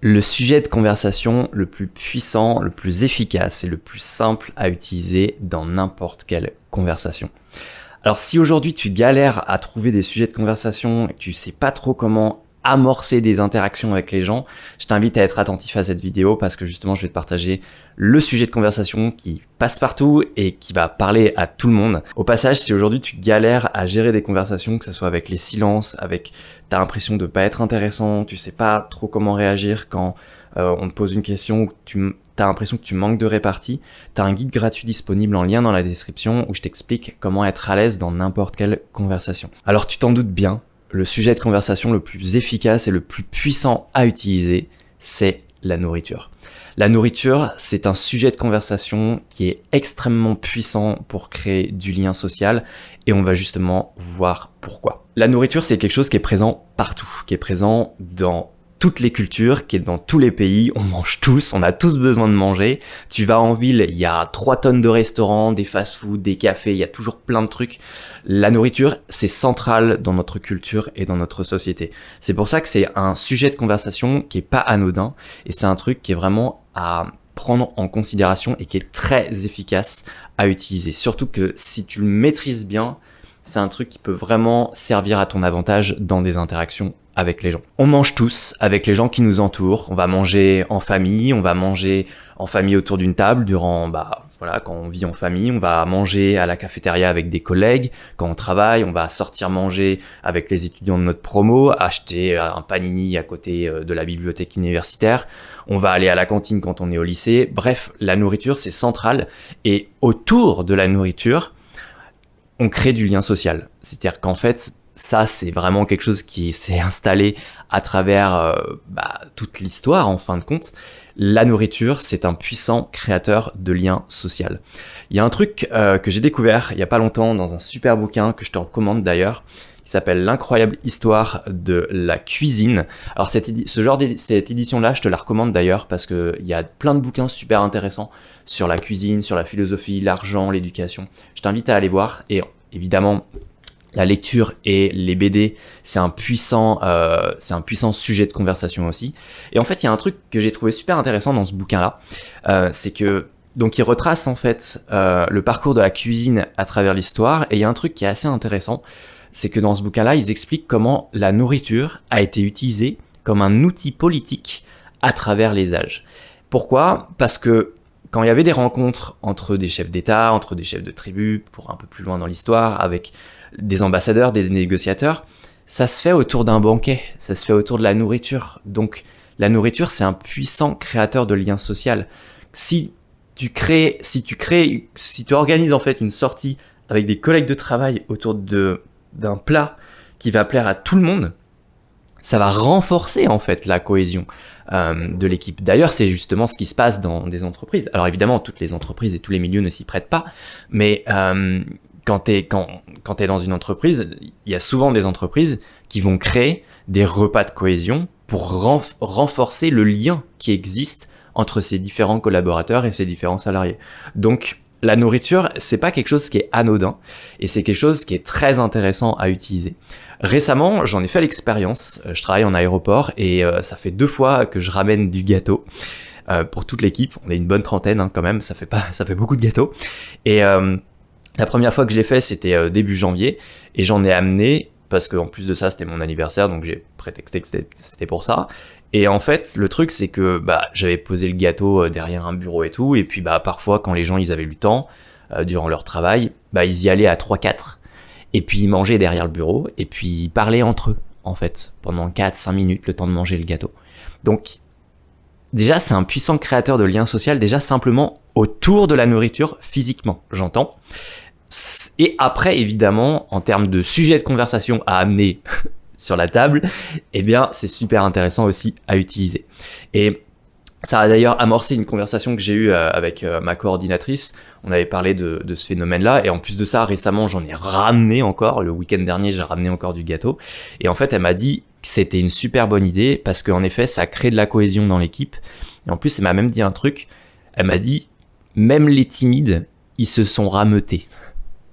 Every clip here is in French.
Le sujet de conversation le plus puissant, le plus efficace et le plus simple à utiliser dans n'importe quelle conversation. Alors si aujourd'hui tu galères à trouver des sujets de conversation et que tu sais pas trop comment amorcer des interactions avec les gens, je t'invite à être attentif à cette vidéo parce que justement je vais te partager le sujet de conversation qui passe partout et qui va parler à tout le monde. Au passage, si aujourd'hui tu galères à gérer des conversations, que ce soit avec les silences, avec t'as l'impression de pas être intéressant, tu sais pas trop comment réagir quand on te pose une question, t'as l'impression que tu manques de répartie, t'as un guide gratuit disponible en lien dans la description où je t'explique comment être à l'aise dans n'importe quelle conversation. Alors tu t'en doutes bien, le sujet de conversation le plus efficace et le plus puissant à utiliser, c'est la nourriture. La nourriture, c'est un sujet de conversation qui est extrêmement puissant pour créer du lien social et on va justement voir pourquoi. La nourriture, c'est quelque chose qui est présent partout, qui est présent dans toutes les cultures, qui est dans tous les pays, on mange tous, on a tous besoin de manger. Tu vas en ville, il y a 3 tonnes de restaurants, des fast-food, des cafés, il y a toujours plein de trucs. La nourriture, c'est central dans notre culture et dans notre société. C'est pour ça que c'est un sujet de conversation qui est pas anodin et c'est un truc qui est vraiment à prendre en considération et qui est très efficace à utiliser. Surtout que si tu le maîtrises bien, c'est un truc qui peut vraiment servir à ton avantage dans des interactions avec les gens. On mange tous avec les gens qui nous entourent. On va manger en famille autour d'une table quand on vit en famille. On va manger à la cafétéria avec des collègues. Quand on travaille, on va sortir manger avec les étudiants de notre promo, acheter un panini à côté de la bibliothèque universitaire. On va aller à la cantine quand on est au lycée. Bref, la nourriture, c'est central. Et autour de la nourriture, on crée du lien social. C'est-à-dire qu'en fait, ça, c'est vraiment quelque chose qui s'est installé à travers toute l'histoire, en fin de compte. La nourriture, c'est un puissant créateur de liens sociaux. Il y a un truc que j'ai découvert il y a pas longtemps dans un super bouquin que je te recommande d'ailleurs, qui s'appelle L'incroyable histoire de la cuisine. Alors cette édition-là, je te la recommande d'ailleurs parce qu'il y a plein de bouquins super intéressants sur la cuisine, sur la philosophie, l'argent, l'éducation. Je t'invite à aller voir et évidemment, la lecture et les BD, c'est un puissant sujet de conversation aussi. Et en fait, il y a un truc que j'ai trouvé super intéressant dans ce bouquin-là, c'est que donc il retrace en fait le parcours de la cuisine à travers l'histoire. Et il y a un truc qui est assez intéressant, c'est que dans ce bouquin-là, ils expliquent comment la nourriture a été utilisée comme un outil politique à travers les âges. Pourquoi ? Parce que quand il y avait des rencontres entre des chefs d'État, entre des chefs de tribu, pour un peu plus loin dans l'histoire, avec des ambassadeurs, des négociateurs, ça se fait autour d'un banquet, ça se fait autour de la nourriture. Donc la nourriture, c'est un puissant créateur de liens sociaux. Si tu organises en fait une sortie avec des collègues de travail autour d'un plat qui va plaire à tout le monde, ça va renforcer en fait la cohésion de l'équipe. D'ailleurs, c'est justement ce qui se passe dans des entreprises. Alors évidemment, toutes les entreprises et tous les milieux ne s'y prêtent pas, mais quand t'es dans une entreprise, il y a souvent des entreprises qui vont créer des repas de cohésion pour renforcer le lien qui existe entre ces différents collaborateurs et ces différents salariés. Donc, la nourriture, c'est pas quelque chose qui est anodin et c'est quelque chose qui est très intéressant à utiliser. Récemment, j'en ai fait l'expérience. Je travaille en aéroport et ça fait 2 fois que je ramène du gâteau pour toute l'équipe. On est une bonne trentaine quand même, ça fait beaucoup de gâteaux. Et la première fois que je l'ai fait, c'était début janvier et j'en ai amené parce qu'en plus de ça, c'était mon anniversaire, donc j'ai prétexté que c'était pour ça. Et en fait, le truc, c'est que j'avais posé le gâteau derrière un bureau et tout, et puis parfois, quand les gens ils avaient le temps, durant leur travail, ils y allaient à 3-4, et puis ils mangeaient derrière le bureau, et puis ils parlaient entre eux, en fait, pendant 4-5 minutes, le temps de manger le gâteau. Donc, déjà, c'est un puissant créateur de liens sociaux, déjà simplement autour de la nourriture, physiquement, j'entends. Et après, évidemment, en termes de sujet de conversation à amener sur la table, eh bien, c'est super intéressant aussi à utiliser. Et ça a d'ailleurs amorcé une conversation que j'ai eue avec ma coordinatrice. On avait parlé de ce phénomène-là. Et en plus de ça, récemment, j'en ai ramené encore. Le week-end dernier, j'ai ramené encore du gâteau. Et en fait, elle m'a dit que c'était une super bonne idée parce qu'en effet, ça crée de la cohésion dans l'équipe. Et en plus, elle m'a même dit un truc. Elle m'a dit, même les timides, ils se sont rameutés.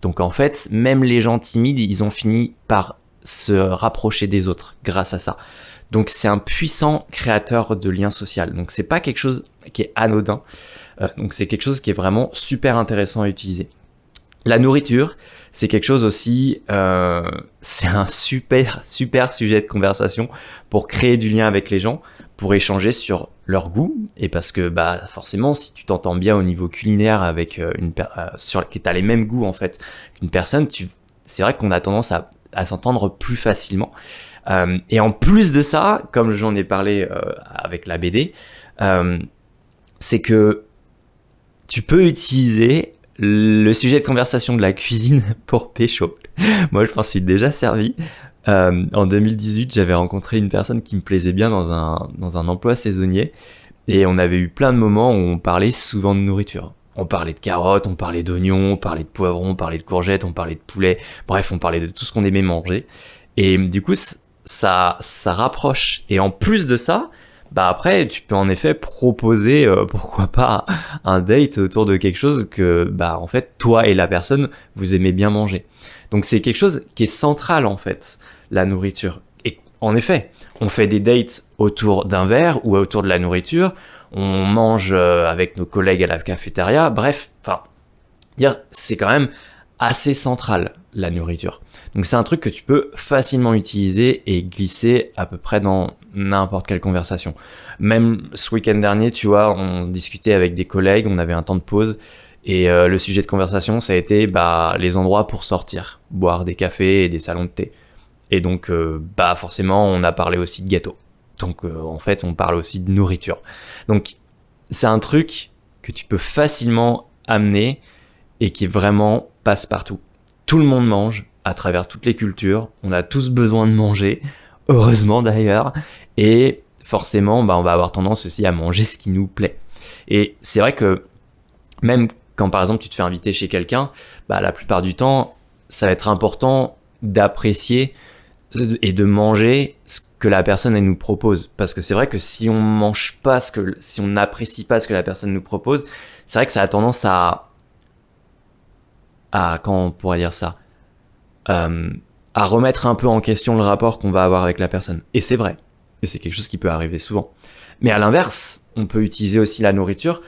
Donc en fait, même les gens timides, ils ont fini par se rapprocher des autres grâce à ça. Donc c'est un puissant créateur de liens sociaux. Donc c'est pas quelque chose qui est anodin. Donc c'est quelque chose qui est vraiment super intéressant à utiliser. La nourriture, c'est quelque chose aussi, c'est un super sujet de conversation pour créer du lien avec les gens, pour échanger sur leur goût, et parce que bah forcément, si tu t'entends bien au niveau culinaire avec que t'as les mêmes goûts en fait qu'une personne, c'est vrai qu'on a tendance à s'entendre plus facilement. Et en plus de ça, comme j'en ai parlé avec la BD, c'est que tu peux utiliser le sujet de conversation de la cuisine pour pécho. Moi, je m'en suis déjà servi. En 2018, j'avais rencontré une personne qui me plaisait bien dans un emploi saisonnier. Et on avait eu plein de moments où on parlait souvent de nourriture. On parlait de carottes, on parlait d'oignons, on parlait de poivrons, on parlait de courgettes, on parlait de poulet. Bref, on parlait de tout ce qu'on aimait manger. Et du coup, ça rapproche. Et en plus de ça, bah après, tu peux en effet proposer, pourquoi pas, un date autour de quelque chose que, bah en fait, toi et la personne, vous aimez bien manger. Donc c'est quelque chose qui est central en fait, la nourriture. Et en effet, on fait des dates autour d'un verre ou autour de la nourriture, on mange avec nos collègues à la cafétéria, bref, enfin, c'est quand même assez central, la nourriture. Donc c'est un truc que tu peux facilement utiliser et glisser à peu près dans n'importe quelle conversation. Même ce week-end dernier, tu vois, on discutait avec des collègues, on avait un temps de pause, et le sujet de conversation, ça a été les endroits pour sortir, boire des cafés et des salons de thé. Et donc, forcément, on a parlé aussi de gâteaux. Donc, en fait, on parle aussi de nourriture. Donc, c'est un truc que tu peux facilement amener et qui vraiment passe partout. Tout le monde mange à travers toutes les cultures. On a tous besoin de manger, heureusement d'ailleurs. Et forcément, on va avoir tendance aussi à manger ce qui nous plaît. Et c'est vrai que même quand par exemple tu te fais inviter chez quelqu'un, la plupart du temps, ça va être important d'apprécier et de manger ce que la personne elle nous propose. Parce que c'est vrai que si on mange pas si on n'apprécie pas ce que la personne nous propose, c'est vrai que ça a tendance à comment on pourrait dire ça, à remettre un peu en question le rapport qu'on va avoir avec la personne. Et c'est vrai. Et c'est quelque chose qui peut arriver souvent. Mais à l'inverse, on peut utiliser aussi la nourriture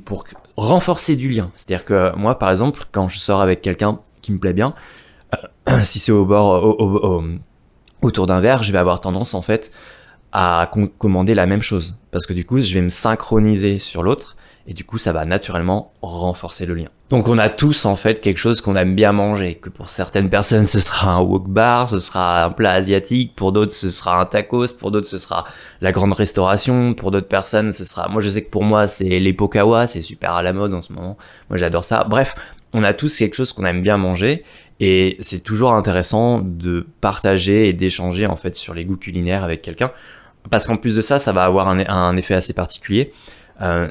pour renforcer du lien. C'est-à-dire que moi, par exemple, quand je sors avec quelqu'un qui me plaît bien, si c'est autour d'un verre, je vais avoir tendance en fait à commander la même chose. Parce que du coup, je vais me synchroniser sur l'autre et du coup, ça va naturellement renforcer le lien. Donc on a tous en fait quelque chose qu'on aime bien manger, que pour certaines personnes ce sera un wok bar, ce sera un plat asiatique, pour d'autres ce sera un tacos, pour d'autres ce sera la grande restauration, pour d'autres personnes ce sera... Moi je sais que pour moi c'est les pokawa, c'est super à la mode en ce moment, moi j'adore ça. Bref, on a tous quelque chose qu'on aime bien manger et c'est toujours intéressant de partager et d'échanger en fait sur les goûts culinaires avec quelqu'un, parce qu'en plus de ça, ça va avoir un effet assez particulier,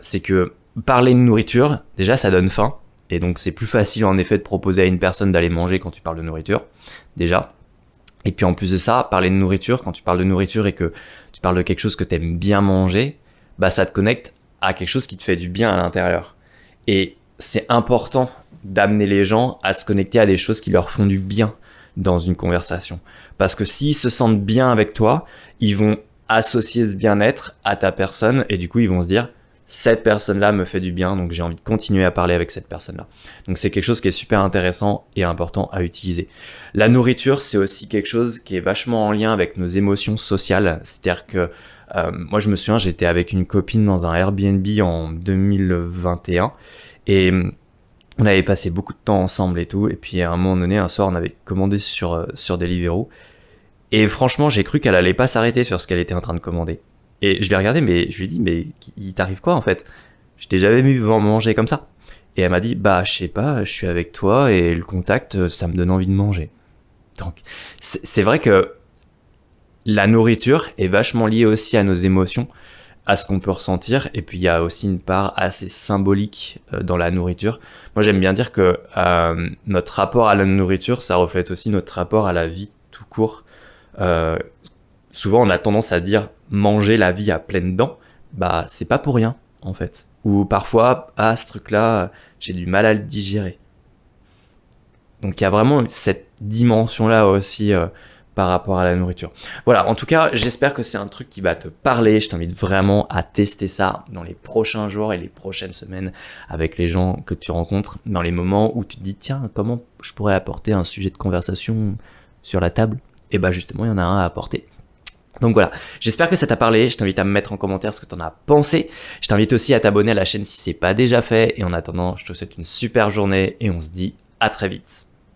c'est que parler de nourriture, déjà ça donne faim. Et donc c'est plus facile en effet de proposer à une personne d'aller manger quand tu parles de nourriture, déjà. Et puis en plus de ça, parler de nourriture, quand tu parles de nourriture et que tu parles de quelque chose que tu aimes bien manger, ça te connecte à quelque chose qui te fait du bien à l'intérieur. Et c'est important d'amener les gens à se connecter à des choses qui leur font du bien dans une conversation. Parce que s'ils se sentent bien avec toi, ils vont associer ce bien-être à ta personne et du coup ils vont se dire cette personne-là me fait du bien, donc j'ai envie de continuer à parler avec cette personne-là. Donc c'est quelque chose qui est super intéressant et important à utiliser. La nourriture, c'est aussi quelque chose qui est vachement en lien avec nos émotions sociales. C'est-à-dire que moi je me souviens, j'étais avec une copine dans un Airbnb en 2021 et on avait passé beaucoup de temps ensemble et tout. Et puis à un moment donné, un soir, on avait commandé sur Deliveroo. Et franchement, j'ai cru qu'elle allait pas s'arrêter sur ce qu'elle était en train de commander. Et je l'ai regardé, mais je lui ai dit, mais il t'arrive quoi en fait? Je t'ai jamais vu manger comme ça. Et elle m'a dit, je sais pas, je suis avec toi et le contact, ça me donne envie de manger. Donc, c'est vrai que la nourriture est vachement liée aussi à nos émotions, à ce qu'on peut ressentir. Et puis, il y a aussi une part assez symbolique dans la nourriture. Moi, j'aime bien dire que notre rapport à la nourriture, ça reflète aussi notre rapport à la vie tout court. Souvent, on a tendance à dire manger la vie à pleines dents, c'est pas pour rien, en fait. Ou parfois, ce truc-là, j'ai du mal à le digérer. Donc, il y a vraiment cette dimension-là aussi par rapport à la nourriture. Voilà, en tout cas, j'espère que c'est un truc qui va te parler. Je t'invite vraiment à tester ça dans les prochains jours et les prochaines semaines avec les gens que tu rencontres, dans les moments où tu te dis, tiens, comment je pourrais apporter un sujet de conversation sur la table? Et bah justement, il y en a un à apporter. Donc voilà, j'espère que ça t'a parlé, je t'invite à me mettre en commentaire ce que t'en as pensé, je t'invite aussi à t'abonner à la chaîne si c'est pas déjà fait, et en attendant, je te souhaite une super journée, et on se dit à très vite.